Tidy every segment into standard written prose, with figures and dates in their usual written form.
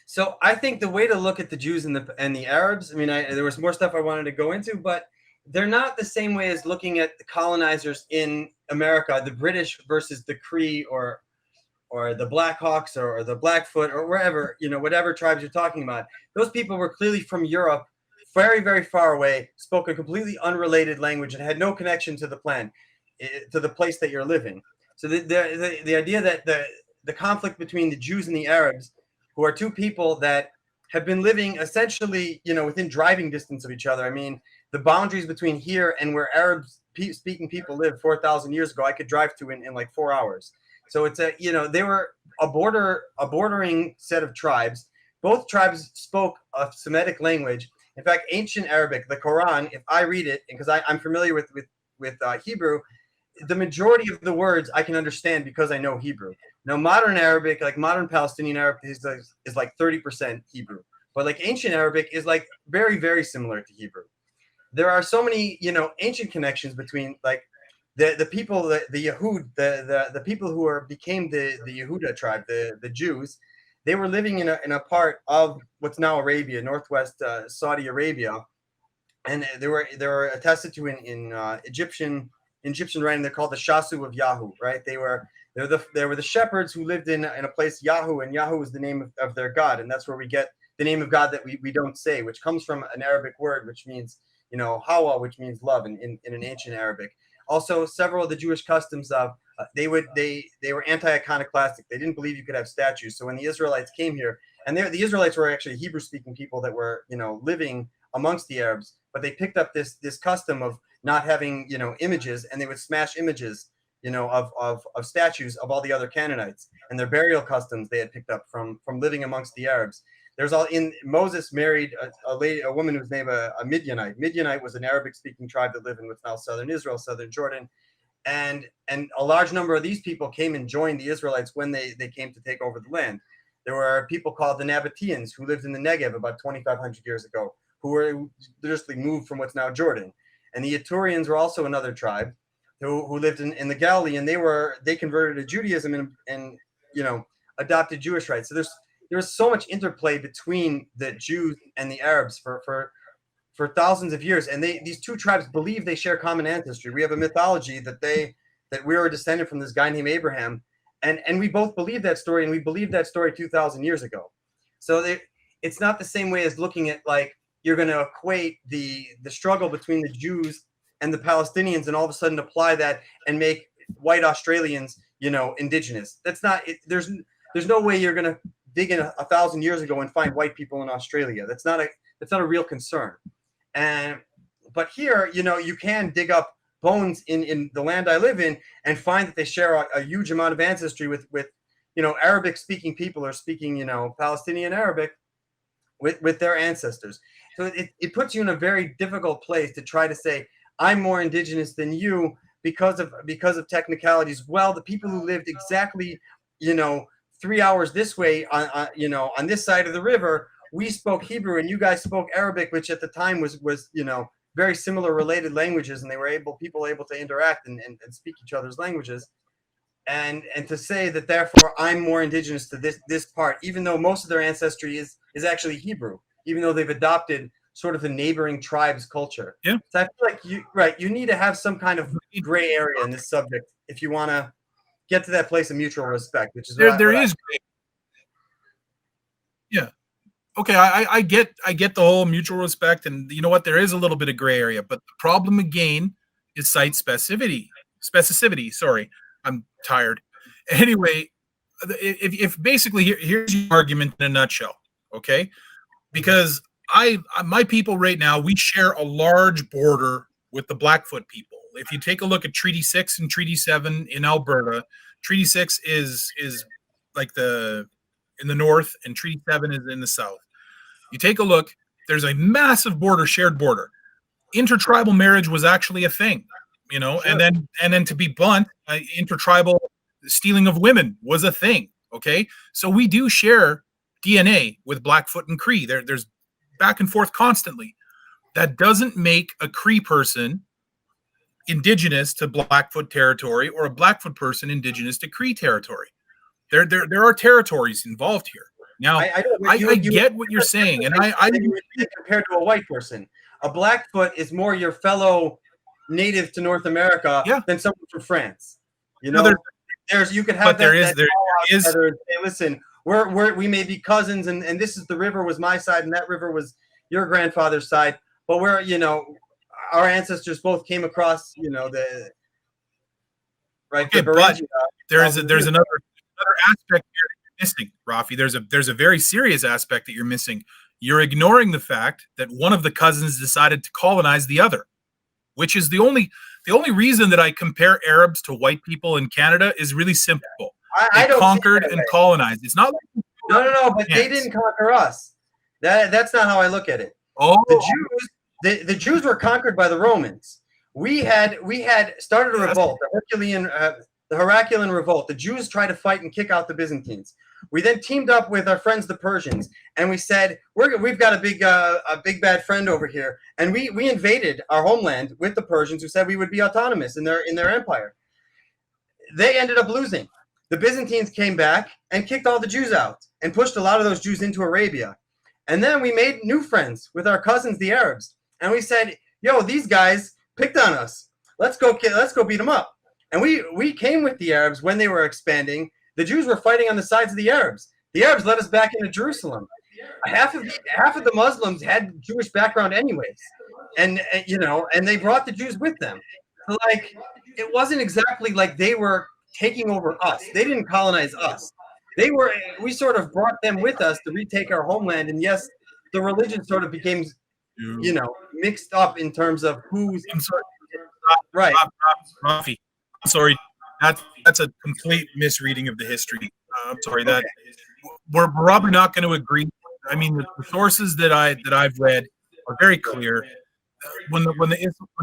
So I think the way to look at the Jews and the Arabs, I mean, there was more stuff I wanted to go into, but they're not the same way as looking at the colonizers in America, the British versus the Cree or the Blackhawks or the Blackfoot or wherever, whatever tribes you're talking about. Those people were clearly from Europe, very, very far away, spoke a completely unrelated language and had no connection to the to the place that you're living. So the idea that the conflict between the Jews and the Arabs, who are two people that have been living essentially, within driving distance of each other. I mean, the boundaries between here and where Arab speaking people lived 4,000 years ago, I could drive to in like 4 hours. So it's they were a bordering set of tribes. Both tribes spoke a Semitic language. In fact, ancient Arabic, the Quran, if I read it, because I'm familiar with Hebrew, the majority of the words I can understand because I know Hebrew. Now, modern Arabic, like modern Palestinian Arabic, is like 30% Hebrew, but like ancient Arabic is like very, very similar to Hebrew. There are so many, ancient connections between like the people, the Yehud, the people who became the Yehuda tribe, the Jews. They were living in a part of what's now Arabia, northwest Saudi Arabia, and they were attested to in Egyptian writing. They're called the Shasu of Yahu, right? They were the shepherds who lived in a place Yahu, and Yahu is the name of their god, and that's where we get the name of God that we don't say, which comes from an Arabic word which means Hawa, which means love in an ancient Arabic. Also, several of the Jewish customs of they were anti-iconoclastic. They didn't believe you could have statues. So when the Israelites came here, and the Israelites were actually Hebrew-speaking people that were living amongst the Arabs, but they picked up this custom of not having images, and they would smash images of statues of all the other Canaanites, and their burial customs they had picked up from living amongst the Arabs. There's Moses married a woman whose name a Midianite. Midianite was an Arabic-speaking tribe that lived in what's now southern Israel, southern Jordan, and a large number of these people came and joined the Israelites when they came to take over the land. There were people called the Nabateans who lived in the Negev about 2,500 years ago, who were just moved from what's now Jordan. And the Eturians were also another tribe who lived in the Galilee, and they converted to Judaism and adopted Jewish rites. So there's so much interplay between the Jews and the Arabs for thousands of years, and these two tribes believe they share common ancestry. We have a mythology that we are descended from this guy named Abraham, and we both believe that story, and we believed that story 2,000 years ago. So it's not the same way as looking at like you're going to equate the struggle between the Jews and the Palestinians and all of a sudden apply that and make white Australians indigenous. That's not it. There's no way you're going to dig in 1,000 years ago and find white people in Australia. That's not a real concern. But here, you can dig up bones in the land I live in and find that they share a huge amount of ancestry with Arabic speaking people or speaking, Palestinian Arabic with their ancestors. So it puts you in a very difficult place to try to say, I'm more indigenous than you because of technicalities. Well, the people who lived exactly, 3 hours this way on this side of the river, we spoke Hebrew and you guys spoke Arabic, which at the time was very similar related languages, and they were people able to interact and speak each other's languages. And to say that therefore I'm more indigenous to this part, even though most of their ancestry is actually Hebrew, even though they've adopted sort of the neighboring tribe's culture. Yeah. So I feel like you need to have some kind of gray area in this subject if you want to get to that place of mutual respect, which is there is. Yeah. Okay, I get the whole mutual respect, and you know what? There is a little bit of gray area, but the problem again is site specificity. Sorry, I'm tired. Anyway, if basically here's your argument in a nutshell, okay? Because my people right now, we share a large border with the Blackfoot people. If you take a look at Treaty 6 and Treaty 7 in Alberta, Treaty 6 is like in the north, and Treaty 7 is in the south. You take a look, there's a massive shared border. Intertribal marriage was actually a thing, sure. and then to be blunt, intertribal stealing of women was a thing. Okay, so we do share DNA with Blackfoot and Cree. There's back and forth constantly. That doesn't make a Cree person indigenous to Blackfoot territory or a Blackfoot person indigenous to Cree territory. There are territories involved here. Now, I don't. I get what you're saying, and I compared to a white person, a Blackfoot is more your fellow native to North America yeah. than someone from France. You No, know, there's you could have but there is that together and say, listen, we may be cousins, and this is the river was my side, and that river was your grandfather's side, but we're our ancestors both came across the right. Okay, the but there's another aspect you're missing, Rafi. There's a very serious aspect that you're missing. You're ignoring the fact that one of the cousins decided to colonize the other, which is the only reason that I compare Arabs to white people in Canada is really simple. I they conquered and colonized. It's not like no, but they didn't conquer us. That's not how I look at it. Oh, the Jews were conquered by the Romans. We had started a revolt, the Heraclian revolt. The Jews tried to fight and kick out the Byzantines. We then teamed up with our friends the Persians, and we said we've got a big bad friend over here, and we invaded our homeland with the Persians, who said we would be autonomous in their empire. They ended up losing. The Byzantines came back and kicked all the Jews out and pushed a lot of those Jews into Arabia. And then we made new friends with our cousins, the Arabs, and we said, "Yo, these guys picked on us. Let's go beat them up." And we came with the Arabs when they were expanding. The Jews were fighting on the sides of the Arabs. The Arabs led us back into Jerusalem. Half of the Muslims had Jewish background anyways, and they brought the Jews with them. So, like, it wasn't exactly like they were taking over us. They didn't colonize us. We sort of brought them with us to retake our homeland. And yes, the religion sort of became, mixed up in terms of who's. I'm sorry, right, Rafi. I'm sorry. That's a complete misreading of the history. I'm sorry that we're probably not going to agree. I mean, the sources that I've read are very clear. When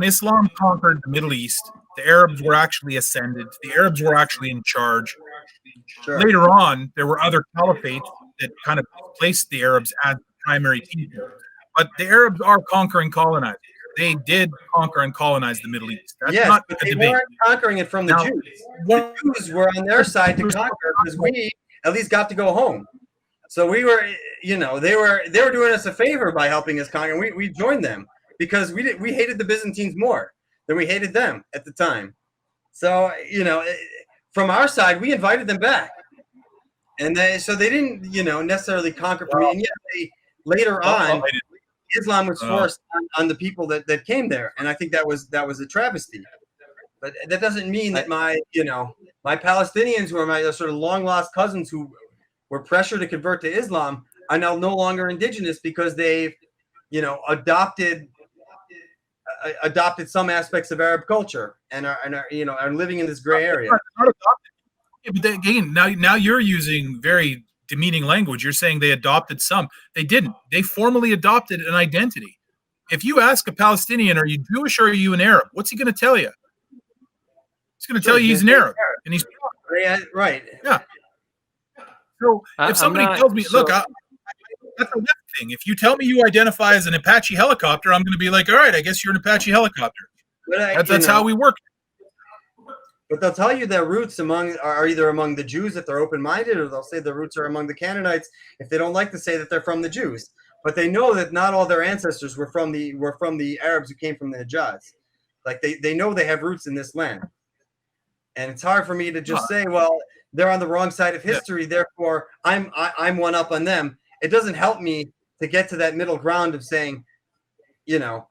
Islam conquered the Middle East, the Arabs were actually ascended. The Arabs were actually in charge. Sure. Later on, there were other caliphates that kind of placed the Arabs as the primary people. But the Arabs are conquering colonizers. They did conquer and colonize the Middle East. That's not but a they debate. weren't conquering it from the Jews. The Jews were on their side to conquer because we at least got to go home. So we were, they were doing us a favor by helping us conquer. And we joined them because we hated the Byzantines more than we hated them at the time. So from our side, we invited them back, and so they didn't necessarily conquer for me. And yet later on. Islam was forced on the people that came there, and I think that was a travesty. But that doesn't mean that my Palestinians, who are my sort of long lost cousins who were pressured to convert to Islam, are now no longer indigenous because they've adopted some aspects of Arab culture and are living in this gray area. But again, now you're using very demeaning language. You're saying they adopted some. They didn't. They formally adopted an identity. If you ask a Palestinian, are you Jewish or are you an Arab? What's he going to tell you? He's going to tell you he's an Arab. And he's right. Yeah. So if somebody tells me, look, that's a left thing. If you tell me you identify as an Apache helicopter, I'm going to be like, all right, I guess you're an Apache helicopter. That's how we work. But they'll tell you their roots are either among the Jews if they're open-minded, or they'll say the roots are among the Canaanites if they don't like to say that they're from the Jews. But they know that not all their ancestors were from the Arabs who came from the Hijaz. Like they know they have roots in this land. And it's hard for me to just say, well, they're on the wrong side of history, therefore I'm one up on them. It doesn't help me to get to that middle ground of saying, how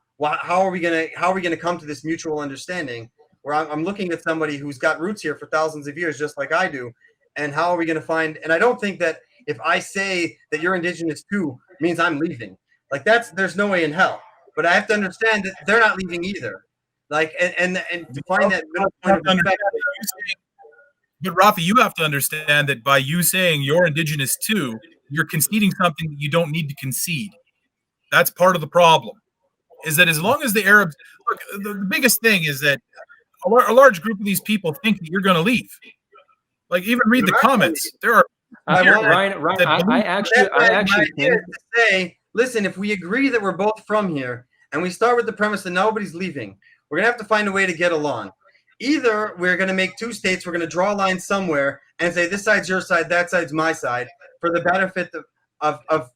are we gonna come to this mutual understanding? Where I'm looking at somebody who's got roots here for thousands of years, just like I do, and how are we going to find? And I don't think that if I say that you're indigenous too means I'm leaving. Like there's no way in hell. But I have to understand that they're not leaving either. Like and to find that middle point of respect. But Rafi, you have to understand that by you saying you're indigenous too, you're conceding something that you don't need to concede. That's part of the problem. Is that as long as the Arabs look, the biggest thing is that a large group of these people think that you're going to leave. Like, even read the comments. There are. Ryan, I actually think to say, listen, if we agree that we're both from here, and we start with the premise that nobody's leaving, we're gonna have to find a way to get along. Either we're gonna make two states, we're gonna draw a line somewhere and say this side's your side, that side's my side, for the benefit of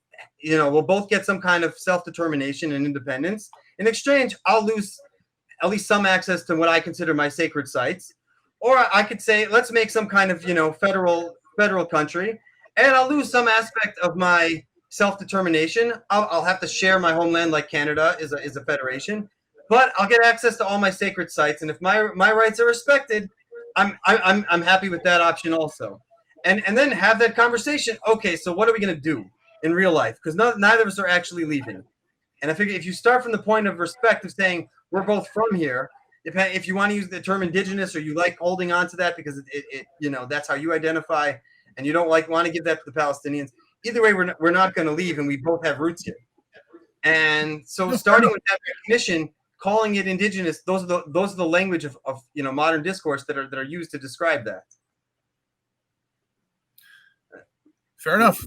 we'll both get some kind of self-determination and independence. In exchange, I'll lose at least some access to what I consider my sacred sites. Or I could say, let's make some kind of, federal country, and I'll lose some aspect of my self-determination. I'll have to share my homeland like Canada is a federation, but I'll get access to all my sacred sites. And if my rights are respected, I'm happy with that option also. And then have that conversation. Okay, so what are we going to do in real life? Because neither of us are actually leaving. And I figure if you start from the point of respect of saying we're both from here, if you want to use the term indigenous or you like holding on to that because it that's how you identify, and you don't want to give that to the Palestinians. Either way, we're not going to leave, and we both have roots here. And so, starting with that recognition, calling it indigenous, those are the language of modern discourse that are used to describe that. Fair enough.